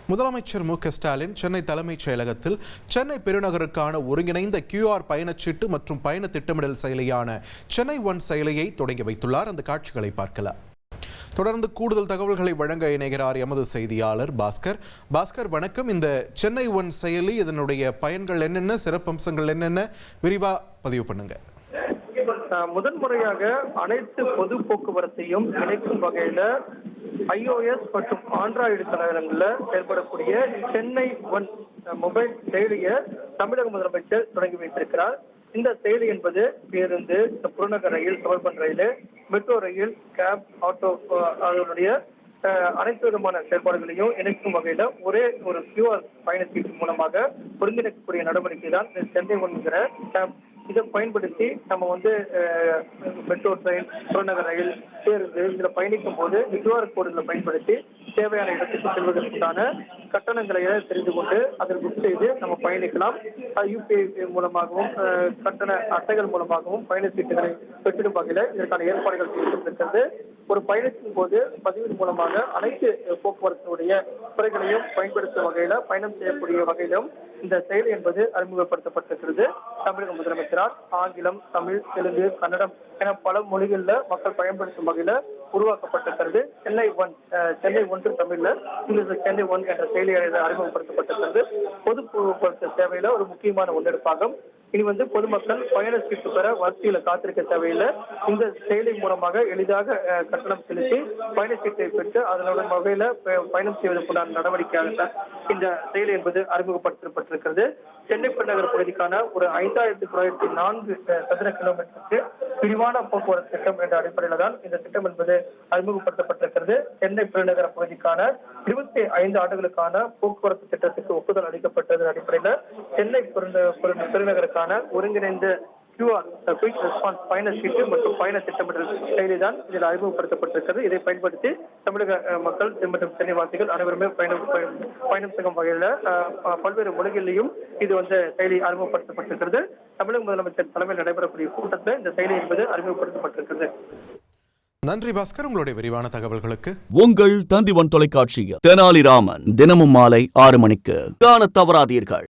முதலமைச்சர் மு.க.ஸ்டாலின் சென்னை தலைமைச் செயலகத்தில் சென்னை பெருநகருக்கான ஒருங்கிணைந்த QR பயணச்சீட்டு மற்றும் பயண திட்டமிடல் செயலியான சென்னை ஒன் செயலியை தொடங்கி வைத்துள்ளார். அந்த காட்சிகளை பார்க்கலாம். தொடர்ந்து கூடுதல் தகவல்களை வழங்க இணைகிறார் எமது செய்தியாளர் பாஸ்கர். வணக்கம். இந்த சென்னை ஒன் செயலி, இதனுடைய பயன்கள் என்னென்ன, சிறப்பம்சங்கள் என்னென்ன, விரிவா பதிவு பண்ணுங்க. முதன்முறையாக அனைத்து பொது போக்குவரத்தையும் இணைக்கும் வகையில iOS மற்றும் ஆண்ட்ராய்டு தளங்களில் செயல்படக்கூடிய சென்னை ஒன் மொபைல் செயலியை தமிழக முதலமைச்சர் தொடங்கி வைத்திருக்கிறார். இந்த செயலி என்பது பேருந்து, புறநகர் ரயில், சபர்பன் ரயில், மெட்ரோ ரயில், கேப், ஆட்டோ அதனுடைய அனைத்து விதமான செயல்பாடுகளையும் இணைக்கும் வகையில ஒரே ஒரு QR பயணச்சீட்டு மூலமாக ஒருங்கிணைக்கக்கூடிய நடவடிக்கை தான் சென்னை ஒன்கிற கேப். இதை பயன்படுத்தி நம்ம மெட்ரோ ட்ரெயின், புறநகர் ரயில், பேருந்து இதில் பயணிக்கும் போது QR கோடுகளை பயன்படுத்தி தேவையான இடத்துக்கு செல்வதற்கான கட்டணங்களை தெரிந்து கொண்டு அதில் புக் செய்து நம்ம பயணிக்கலாம். UPI மூலமாகவும் கட்டண அட்டைகள் மூலமாகவும் பயணச்சீட்டுகளை பெற்றிடும் வகையில் இதற்கான ஏற்பாடுகள் செய்யப்பட்டிருக்கிறது. ஒரு பயணத்தின் போது பதிவின் மூலமாக அனைத்து போக்குவரத்துடைய துறைகளையும் பயன்படுத்தும் வகையில பயணம் செய்யக்கூடிய வகையிலும் இந்த செயலி என்பது அறிமுகப்படுத்தப்பட்டிருக்கிறது. தமிழக முதலமைச்சரால் ஆங்கிலம், தமிழ், தெலுங்கு, கன்னடம் என பல மொழிகளில் மக்கள் பயன்படுத்தும் வகையில உருவாக்கப்பட்டிருக்கிறது. சென்னை ஒன்று தமிழ்ல சென்னை ஒன் என்ற செயலி அறிமுகப்படுத்தப்பட்டிருக்கிறது. பொது போக்குவரத்து சேவையில ஒரு முக்கியமான முன்னெடுப்பாகும். இனி பொதுமக்கள் பயண சீட்டு பெற வரிசையில காத்திருக்க தேவையில்லை. இந்த செயலி மூலமாக எளிதாக கட்டணம் செலுத்தி பயணச்சீட்டை பெற்று அதனுடைய வகையில பயணம் செய்வதற்குண்டான நடவடிக்கையாகத்தான் இந்த செயலி என்பது அறிமுகப்படுத்தப்பட்டிருக்கிறது. சென்னை பெருநகர் பகுதிக்கான ஒரு 5904 சதுர கிலோமீட்டருக்கு விரிவான போக்குவரத்து திட்டம் என்ற அடிப்படையில் தான் இந்த திட்டம் என்பது அறிமுகப்படுத்தப்பட்டிருக்கிறது. சென்னை பெருநகர பகுதிக்கான 25 ஆண்டுகளுக்கான போக்குவரத்து திட்டத்துக்கு ஒப்புதல் அளிக்கப்பட்டதன் அடிப்படையில் சென்னை பெருநகருக்கான ஒருங்கிணைந்த QR குயிக் ரெஸ்பான்ஸ் பயண சீட்டு மற்றும் பயண திட்டமிடல் செயலி தான் இதில் அறிமுகப்படுத்தப்பட்டிருக்கிறது. இதை பயன்படுத்தி தமிழக மக்கள் மற்றும் சென்னைவாசிகள் அனைவருமே பயணம் செய்யும் வகையில் பல்வேறு மொழிகளிலையும் இது செயலி அறிமுகப்படுத்தப்பட்டிருக்கிறது. தமிழக முதலமைச்சர் தலைமையில் நடைபெறக்கூடிய கூட்டத்தில் இந்த செயலி என்பது அறிமுகப்படுத்தப்பட்டிருக்கிறது. நன்றி பாஸ்கர், உங்களுடைய விரிவான தகவல்களுக்கு. உங்கள் தந்தி ஒன் தொலைக்காட்சியில் தெனாலிராமன் தினமும் மாலை 6 மணிக்கு காண தவறாதீர்கள்.